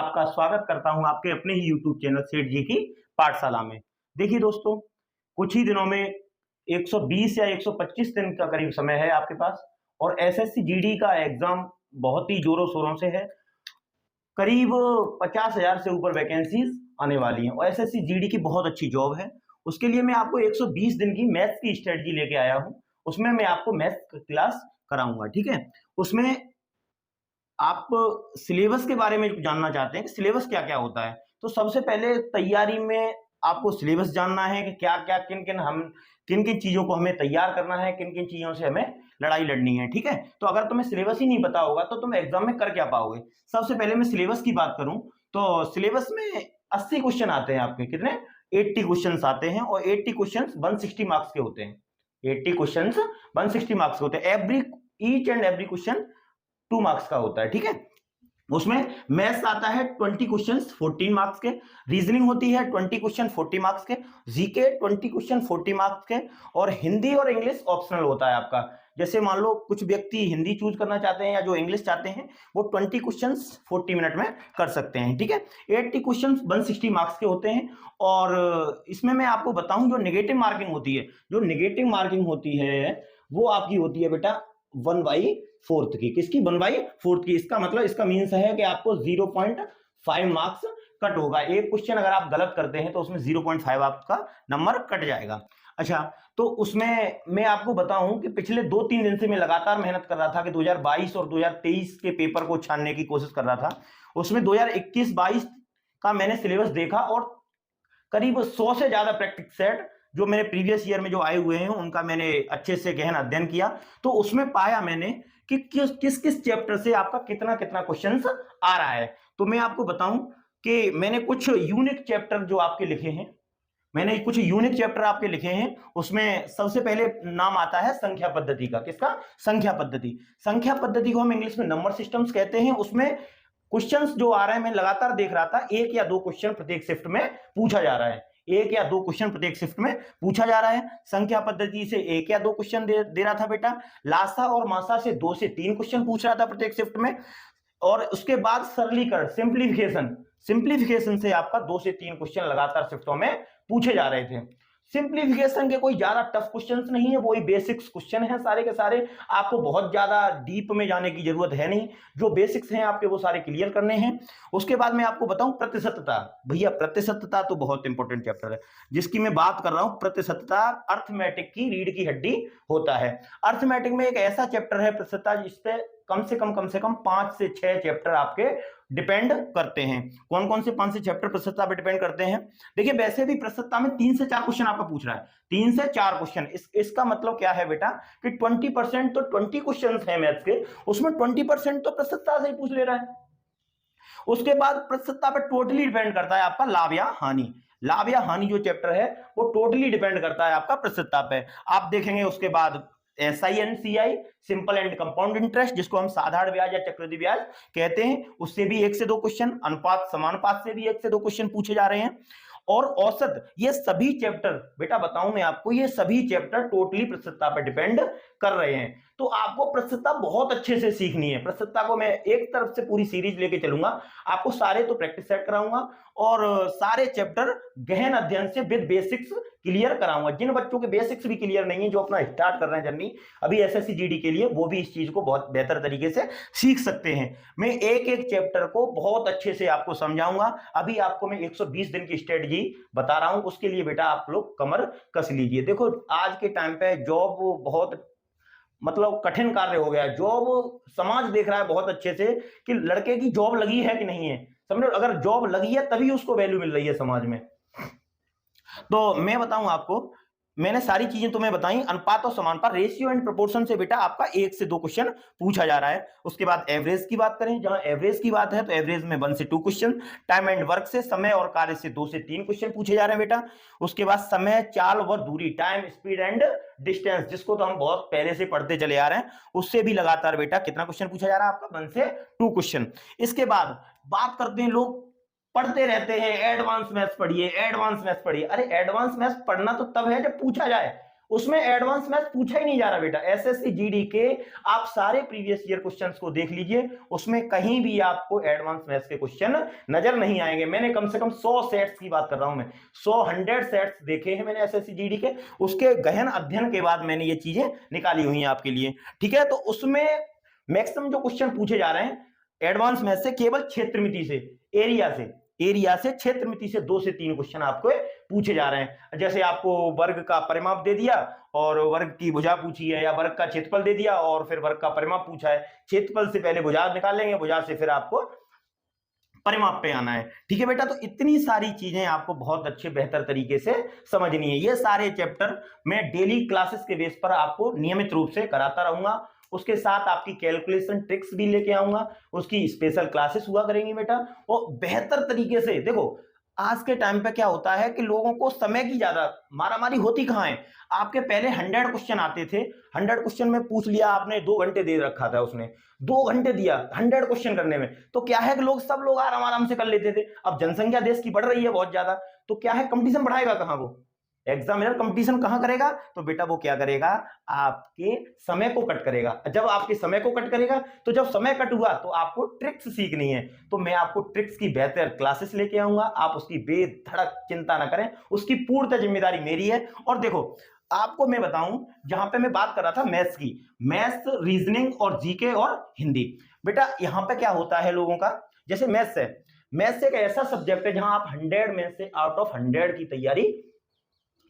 आपका स्वागत करता हूं आपके अपने ही YouTube चैनल सेठ जी की पाठशाला में। देखिए दोस्तों, कुछ ही दिनों में 120 या 125 दिन का करीब समय है आपके पास और एसएससी जीडी का एग्जाम बहुत ही जोरों शोरों से है। करीब 50,000 से ऊपर वैकेंसीज आने वाली हैं और एसएससी जीडी की बहुत अच्छी जॉब है। उसके लिए मैं आपको 120 दिन की मैथ्स की स्ट्रेटजी लेके आया हूं। उसमें मैं आपको मैथ्स क्लास कराऊंगा, ठीक है। उसमें आप सिलेबस के बारे में जानना चाहते हैं कि सिलेबस क्या क्या होता है, तो सबसे पहले तैयारी में आपको सिलेबस जानना है कि क्या क्या किन किन चीजों को हमें तैयार करना है, किन किन चीजों से हमें लड़ाई लड़नी है, ठीक है। तो अगर तुम्हें सिलेबस ही नहीं पता होगा तो तुम एग्जाम में कर क्या पाओगे। सबसे पहले मैं सिलेबस की बात करूं तो सिलेबस में 80 क्वेश्चन आते हैं आपके, कितने 80 क्वेश्चन आते हैं और 80 क्वेश्चन 160 मार्क्स के होते हैं। 80 क्वेश्चन 160 मार्क्स के होते हैं। Each and every question 2 marks का होता है, ठीक है। उसमें मैथ्स आता है 20 क्वेश्चंस 14 मार्क्स के, रीजनिंग होती है 20 क्वेश्चन 40 मार्क्स के, जीके 20 क्वेश्चन 40 मार्क्स के और हिंदी और इंग्लिश ऑप्शनल होता है आपका। जैसे मान लो कुछ व्यक्ति हिंदी चूज करना चाहते हैं या जो इंग्लिश चाहते हैं वो 20 क्वेश्चंस 40 मिनट में कर सकते हैं, ठीक है। 80 क्वेश्चंस 160 मार्क्स के होते हैं और इसमें मैं आपको बताऊं जो नेगेटिव मार्किंग होती है, जो नेगेटिव मार्किंग होती है वो आपकी होती है बेटा 1/4 की। किसकी? 1/4 की। इसका मतलब, इसका मीन्स है कि आपको 0.5 मार्क्स कट होगा। एक क्वेश्चन अगर आप गलत करते हैं तो उसमें 0.5 आपका नंबर कट जाएगा। अच्छा, तो उसमें मैं आपको बताऊं कि पिछले 2-3 दिन से मैं लगातार मेहनत कर रहा था कि 2022 और 2023 के पेपर को छानने की कोशिश कर रहा था। उसमें 2021-22 का मैंने सिलेबस देखा और करीब 100 से ज्यादा प्रैक्टिस सेट जो मेरे प्रीवियस ईयर में जो आए हुए हैं उनका मैंने अच्छे से गहन अध्ययन किया। तो उसमें पाया मैंने कि किस किस चैप्टर से आपका कितना कितना क्वेश्चंस आ रहा है। तो मैं आपको बताऊं कि मैंने कुछ यूनिक चैप्टर जो आपके लिखे हैं, मैंने कुछ यूनिक चैप्टर आपके लिखे हैं। उसमें सबसे पहले नाम आता है संख्या पद्धति का। किसका? संख्या पद्धति। संख्या पद्धति को हम इंग्लिश में नंबर सिस्टम्स कहते हैं। उसमें क्वेश्चंस जो आ रहे हैं मैं लगातार देख रहा था, 1 या 2 क्वेश्चन प्रत्येक शिफ्ट में पूछा जा रहा है। 1 या 2 क्वेश्चन प्रत्येक शिफ्ट में पूछा जा रहा है। संख्या पद्धति से 1 या 2 क्वेश्चन दे रहा था बेटा। लासा और मासा से 2 से 3 क्वेश्चन पूछ रहा था प्रत्येक शिफ्ट में। और उसके बाद सरलीकरण, सिंप्लीफिकेशन से आपका 2 से 3 क्वेश्चन लगातार शिफ्टों में पूछे जा रहे थे। सिंप्लीफिकेशन के कोई ज्यादा टफ क्वेश्चंस नहीं है, वही बेसिक्स क्वेश्चन है सारे के सारे। आपको बहुत ज्यादा डीप में जाने की जरूरत है नहीं, जो बेसिक्स हैं आपके वो सारे क्लियर करने हैं। उसके बाद मैं आपको बताऊं प्रतिशतता। भैया प्रतिशतता तो बहुत इंपॉर्टेंट चैप्टर है जिसकी मैं बात कर रहा हूं। प्रतिशतता अर्थमेटिक की रीढ़ की हड्डी होता है। अर्थमेटिक में एक ऐसा चैप्टर है प्रतिशतता जिसपे कम से कम 5 से 6 चैप्टर आपके डिपेंड करते हैं। कौन कौन से 5 से चैप्टर प्रतिशतता पे डिपेंड करते हैं? देखिए, वैसे भी प्रतिशतता में 3 से 4 क्वेश्चन आपका पूछ रहा है, 3 से 4 क्वेश्चन। इसका मतलब क्या है बेटा कि 20% तो 20 क्वेश्चन है मैथ्स के, उसमें 20% तो प्रतिशतता से ही पूछ ले रहा है। उसके बाद प्रतिशतता पे टोटली डिपेंड करता है आपका लाभ या हानि। लाभ या हानि जो चैप्टर है वो टोटली डिपेंड करता है आपका प्रतिशतता पे। आप देखेंगे उसके बाद SI simple and compound interest, जिसको हम साधारण ब्याज या चक्रवृद्धि ब्याज कहते हैं, उससे भी 1 से 2 क्वेश्चन। अनुपात समानुपात से भी 1 से 2 क्वेश्चन पूछे जा रहे हैं। और औसत, ये सभी चैप्टर बेटा बताऊं मैं आपको, ये सभी चैप्टर टोटली प्रतिशतता पर डिपेंड कर रहे हैं। तो आपको प्रतिशतता बहुत अच्छे से सीखनी है। प्रतिशतता को मैं एक तरफ से पूरी सीरीज लेके चलूंगा, आपको सारे तो प्रैक्टिस सेट कराऊंगा और सारे चैप्टर गहन अध्ययन से विद बेसिक्स क्लियर कराऊंगा। जिन बच्चों के बेसिक्स भी क्लियर नहीं है, जो अपना स्टार्ट कर रहे हैं जर्नी अभी एसएससी जीडी के लिए, वो भी इस चीज को बहुत बेहतर तरीके से सीख सकते हैं। मैं एक एक चैप्टर को बहुत अच्छे से आपको समझाऊंगा। अभी आपको मैं 120 दिन की स्ट्रेटजी बता रहा हूं, उसके लिए बेटा आप लोग कमर कस लीजिए। देखो, आज के टाइम पे जॉब बहुत मतलब कठिन कार्य हो गया है। जॉब समाज देख रहा है बहुत अच्छे से कि लड़के की जॉब लगी है कि नहीं है। समझो, अगर जॉब लगी है तभी उसको वैल्यू मिल रही है समाज में। तो मैं बताऊं आपको, मैंने सारी चीजें तुम्हें बताई। अनुपात और समानुपात, रेशियो एंड प्रोपोर्शन से बेटा आपका 1 से 2 क्वेश्चन पूछा जा रहा है। उसके बाद एवरेज की बात करें, जहां एवरेज की बात है तो एवरेज में 1 से 2 क्वेश्चन। टाइम एंड वर्क से, समय और कार्य से 2 से 3 क्वेश्चन पूछे जा रहे हैं बेटा। उसके बाद समय, चाल व दूरी, टाइम, स्पीड एंड डिस्टेंस, जिसको तो हम बहुत पहले से पढ़ते चले आ रहे हैं, उससे भी लगातार बेटा कितना क्वेश्चन पूछा जा रहा है आपका? 1 से 2 क्वेश्चन। इसके बाद बात करते हैं, लोग पढ़ते रहते हैं एडवांस मैथ्स पढ़िए, एडवांस मैथ्स पढ़िए। अरे एडवांस मैथ्स पढ़ना तो तब है जब पूछा जाए। उसमें एडवांस मैथ्स पूछा ही नहीं जा रहा बेटा। एसएससी जीडी के आप सारे प्रीवियस ईयर क्वेश्चंस को देख लीजिए, उसमें कहीं भी आपको एडवांस मैथ्स के क्वेश्चन नजर नहीं आएंगे। मैंने कम से कम 100 सेट्स की बात कर रहा हूं, मैं 100 सेट्स देखे हैं मैंने एसएससी जीडी के, उसके गहन अध्ययन के बाद मैंने ये चीजें निकाली हुई हैं आपके लिए, ठीक है। तो उसमें मैक्सिमम जो क्वेश्चन पूछे जा रहे हैं एडवांस मैथ्स से, केवल क्षेत्रमिति से, एरिया से क्षेत्रमिति से 2 से 3 क्वेश्चन आपको पूछे जा रहे हैं। जैसे आपको वर्ग का परिमाप दे दिया और वर्ग की भुजा पूछी है, या वर्ग का क्षेत्रफल दे दिया और फिर वर्ग का परिमाप पूछा है। क्षेत्रफल से पहले भुजा निकालेंगे, भुजा से फिर आपको परिमाप पे आना है, ठीक है बेटा। तो इतनी सारी चीजें आपको बहुत अच्छे बेहतर तरीके से समझनी है। ये सारे चैप्टर मैं डेली क्लासेस के बेस पर आपको नियमित रूप से कराता रहूंगा। उसके साथ आपकी कैलकुलेशन ट्रिक्स भी लेके आऊंगा, उसकी स्पेशल क्लासेस हुआ करेंगी बेटा। और बेहतर तरीके से देखो, आज के टाइम पे क्या होता है कि लोगों को समय की ज्यादा मारामारी होती कहां है। आपके पहले 100 क्वेश्चन आते थे, 100 क्वेश्चन में पूछ लिया आपने, 2 घंटे दे रखा था उसने, 2 घंटे दिया 100 क्वेश्चन करने में, तो क्या है कि सब लोग आराम आराम से कर लेते थे। अब जनसंख्या देश की बढ़ रही है बहुत ज्यादा, तो क्या है, कंपटीशन बढ़ाएगा कहां वो एग्जामिनर, कंपटीशन कहां करेगा, तो बेटा वो क्या करेगा, आपके समय को कट करेगा। जब आपके समय को कट करेगा, तो जब समय कट हुआ तो आपको ट्रिक्स सीखनी है, तो मैं आपको ट्रिक्स की बेहतर क्लासेस लेके आऊंगा। आप उसकी बेधड़क चिंता ना करें, उसकी पूर्ण जिम्मेदारी मेरी है। और देखो आपको मैं बताऊं, जहां पे मैं बात कर रहा था मैथ्स की, मैथ्स, रीजनिंग और जीके और हिंदी, बेटा यहां पे क्या होता है लोगों का, जैसे मैथ्स है, मैथ्स एक ऐसा सब्जेक्ट है जहां आप 100 में से आउट ऑफ 100 की तैयारी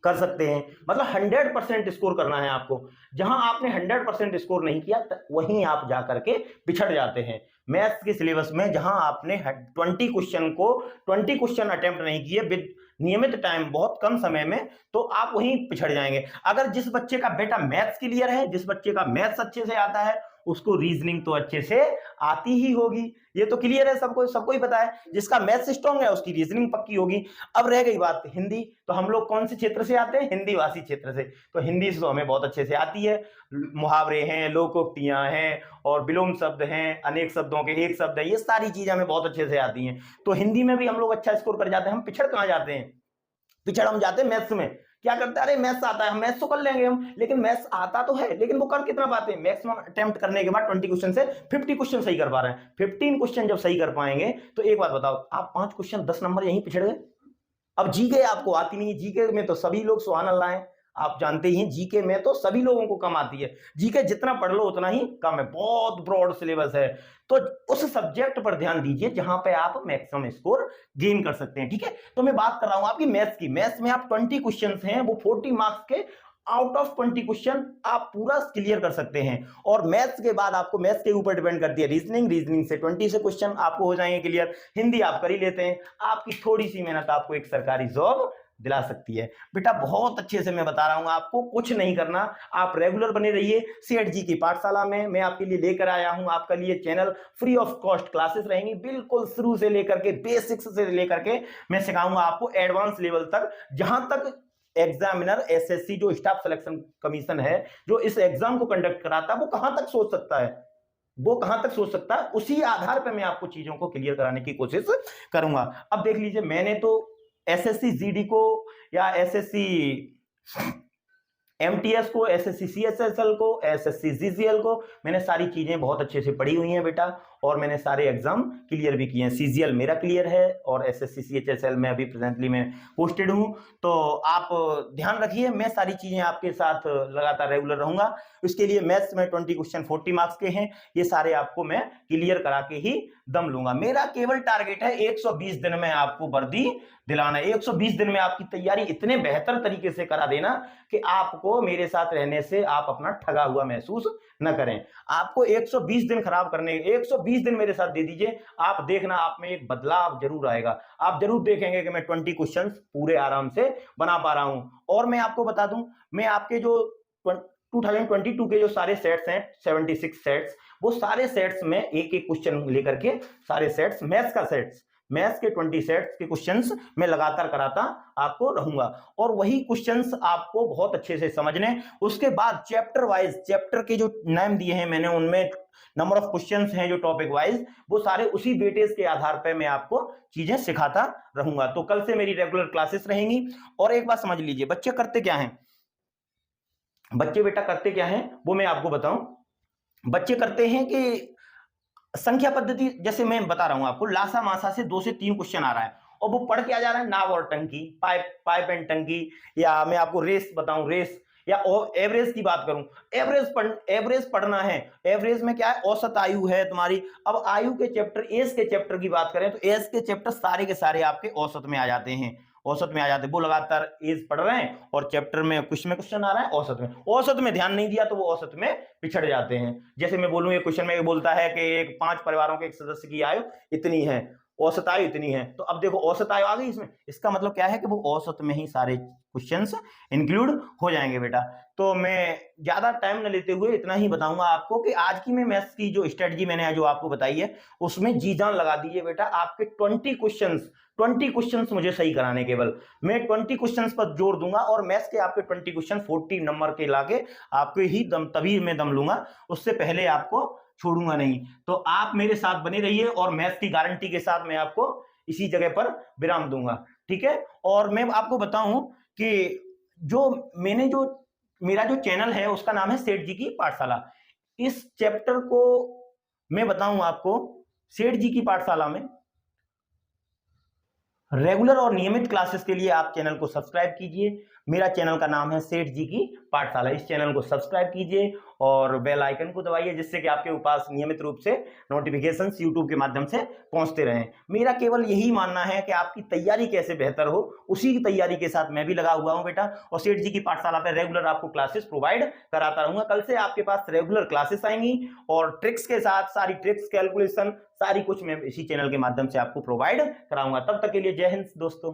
कर सकते हैं, मतलब 100% स्कोर करना है आपको। जहां आपने 100% स्कोर नहीं किया, वहीं आप जाकर के पिछड़ जाते हैं मैथ्स के सिलेबस में। जहां आपने 20 क्वेश्चन अटेम्प्ट नहीं किए विद नियमित टाइम, बहुत कम समय में, तो आप वहीं पिछड़ जाएंगे। अगर जिस बच्चे का बेटा मैथ्स क्लियर है, जिस बच्चे का मैथ्स अच्छे से आता है, उसको रीजनिंग तो अच्छे से आती ही होगी, ये तो क्लियर है, सबको ही पता है। जिसका मैथ्स स्ट्रांग है उसकी रीजनिंग पक्की होगी। अब रह गई बात हिंदी, तो हम लोग कौन से क्षेत्र से आते हैं, हिंदी वासी क्षेत्र से, तो हिंदी से तो हमें बहुत अच्छे से आती है। मुहावरे हैं, लोकोक्तियां हैं, और विलोम शब्द हैं, अनेक शब्दों के एक शब्द है, ये सारी चीजें हमें बहुत अच्छे से आती हैं। तो हिंदी में भी हम लोग अच्छा स्कोर कर जाते हैं। हम पिछड़ कहां जाते हैं, पिछड़ हम जाते हैं मैथ्स में। क्या करते हैं, अरे मैथ्स आता है, मैथ्स तो कर लेंगे हम, लेकिन मैथ्स आता तो है, लेकिन वो कर कितना पाते हैं, मैक्सिमम अटेम्प्ट करने के बाद 20 क्वेश्चन से 50 क्वेश्चन सही कर पा रहे हैं। 15 क्वेश्चन जब सही कर पाएंगे, तो एक बात बताओ, आप 5 क्वेश्चन 10 नंबर यहीं पिछड़ गए। अब जीके आपको आती नहीं है, जीके में तो सभी लोग सुभान अल्लाह हैं, आप जानते ही, जीके में तो सभी लोगों को कम आती है। जीके जितना पढ़ लो उतना ही कम है, बहुत ब्रॉड सिलेबस है। तो उस सब्जेक्ट पर ध्यान दीजिए जहां पे आप मैक्सिमम स्कोर गेन कर सकते हैं, ठीक है। तो मैं बात कर रहा हूं आपकी मैथ्स की। मैथ्स में आप 20 क्वेश्चन हैं, वो 40 मार्क्स के, आउट ऑफ 20 क्वेश्चन आप पूरा क्लियर कर सकते हैं। और मैथ्स के बाद आपको मैथ्स के ऊपर डिपेंड करती है रीजनिंग से 20 से क्वेश्चन आपको हो जाएंगे क्लियर। हिंदी आप कर ही लेते हैं, आपकी थोड़ी सी मेहनत आपको एक सरकारी जॉब दिला सकती है। बेटा बहुत अच्छे से मैं बता रहा हूं, आपको कुछ नहीं करना, आप रेगुलर बने रहिए सेठ जी की पाठशाला में। मैं आपके लिए लेकर आया हूं आपके लिए channel, free of cost classes रहेंगी, बिल्कुल शुरू से लेकर के, बेसिक्स से लेकर के मैं सिखाऊंगा आपको एडवांस लेवल तक। जहां तक एग्जामिनर एसएससी जो स्टाफ सिलेक्शन कमीशन है, जो इस एग्जाम को कंडक्ट कराता है, वो कहां तक सोच सकता है, वो कहां तक सोच सकता है, उसी आधार पर मैं आपको चीजों को क्लियर कराने की कोशिश करूंगा। अब देख लीजिए, मैंने तो एसएससी जीडी को, या एसएससी एमटीएस को, एसएससी सीएचएसएल को, एसएससी जीसीएल को, मैंने सारी चीजें बहुत अच्छे से पढ़ी हुई हैं बेटा, और मैंने सारे एग्जाम क्लियर भी किए हैं। सीजीएल मेरा क्लियर है, और एसएससी सीएचएसएल में अभी प्रेजेंटली मैं पोस्टेड हूं। तो आप ध्यान रखिए, मैं सारी चीजें आपके साथ लगातार रेगुलर रहूंगा। इसके लिए मैथ्स में 20 क्वेश्चन 40 मार्क्स के हैं, ये सारे आपको मैं क्लियर करा के ही दम लूंगा। मेरा केवल टारगेट है 120 दिन में आपको वर्दी दिलाना है। 120 दिन में आपकी तैयारी इतने बेहतर तरीके से करा देना कि आपको मेरे साथ रहने से आप अपना ठगा हुआ महसूस न करें। आपको 120 दिन खराब करने, 120 दिन मेरे साथ दे दीजिए, आप देखना आप में एक बदलाव जरूर आएगा। आप जरूर देखेंगे कि मैं 20 क्वेश्चंस पूरे आराम से बना पा रहा हूं। और मैं आपको बता दूं, मैं आपके जो 2022 के जो सारे सेट्स हैं, 76 सेट्स, वो सारे सेट्स में एक एक क्वेश्चन लेकर के, सारे सेट्स मैथ्स का सेट्स, मैथ्स के 20 सेट्स के क्वेश्चंस मैं लगातार कराता आपको रहूंगा। और वही क्वेश्चंस आपको बहुत अच्छे से समझने, उसके बाद चैप्टर वाइज, चैप्टर के जो नाम दिए हैं मैंने, उनमें नंबर ऑफ क्वेश्चंस हैं जो टॉपिक वाइज, वो सारे उसी वेटेज के आधार पर मैं आपको चीजें सिखाता रहूंगा। तो कल से मेरी रेगुलर क्लासेस रहेंगी। और एक बात समझ लीजिए, बच्चे करते क्या हैं, बच्चे बेटा करते क्या है वो मैं आपको बताऊं। बच्चे करते हैं कि संख्या पद्धति, जैसे मैं बता रहा हूं आपको, लासा मासा से 2 से 3 क्वेश्चन आ रहा है और वो पढ़ के आ जा रहा है नाव और टंकी, पाइप एंड टंकी, या मैं आपको रेस बताऊं, रेस, या एवरेज की बात करूं, एवरेज पढ़ना है। एवरेज में क्या है, औसत आयु है तुम्हारी। अब आयु के चैप्टर, एज के चैप्टर की बात करें तो एज के चैप्टर सारे के सारे आपके औसत में आ जाते हैं, औसत में आ जाते हैं। वो लगातार एज पढ़ रहे हैं और चैप्टर में कुछ में क्वेश्चन आ रहा है औसत में, औसत में ध्यान नहीं दिया तो वो औसत में पिछड़ जाते हैं। जैसे मैं बोलूं, एक क्वेश्चन में बोलता है कि एक 5 परिवारों के एक सदस्य की आयु इतनी है, औसत आयु इतनी है, तो अब देखो औसत आयु आ गई इसमें, इसका मतलब क्या है कि वो औसत में ही सारे क्वेश्चंस इंक्लूड हो जाएंगे बेटा। तो मैं ज्यादा टाइम न लेते हुए इतना ही बताऊंगा आपको कि आज की मैं मैथ्स की जो स्ट्रेटजी मैंने जो आपको बताई है उसमें जी जान लगा दीजिए बेटा। आपके 20 क्वेश्चंस मुझे सही कराने, केवल मैं 20 क्वेश्चंस पर जोर दूंगा और मैथ्स के आपके 20 क्वेश्चन 40 नंबर के लाके आपके ही दम, तभी मैं दम लूंगा, उससे पहले आपको छोड़ूंगा नहीं। तो आप मेरे साथ बने रहिए और मैथ्स की गारंटी के साथ मैं आपको इसी जगह पर विराम दूंगा, ठीक है। और मैं आपको बताऊं कि जो मैंने जो मेरा जो चैनल है उसका नाम है सेठ जी की पाठशाला। इस चैप्टर को मैं बताऊं आपको, सेठ जी की पाठशाला में रेगुलर और नियमित क्लासेस के लिए आप चैनल को सब्सक्राइब कीजिए। मेरा चैनल का नाम है सेठ जी की पाठशाला। इस चैनल को सब्सक्राइब कीजिए और बेल आइकन को दबाइए, जिससे कि आपके पास नियमित रूप से नोटिफिकेशंस यूट्यूब के माध्यम से पहुंचते रहें। मेरा केवल यही मानना है कि आपकी तैयारी कैसे बेहतर हो, उसी की तैयारी के साथ मैं भी लगा हुआ हूं बेटा, और सेठ जी की पाठशाला पर रेगुलर आपको क्लासेस प्रोवाइड कराता रहूंगा। कल से आपके पास रेगुलर क्लासेस आएंगी और ट्रिक्स के साथ, सारी ट्रिक्स, कैलकुलेशन, सारी कुछ मैं इसी चैनल के माध्यम से आपको प्रोवाइड कराऊंगा। तब तक के लिए जय हिंद दोस्तों।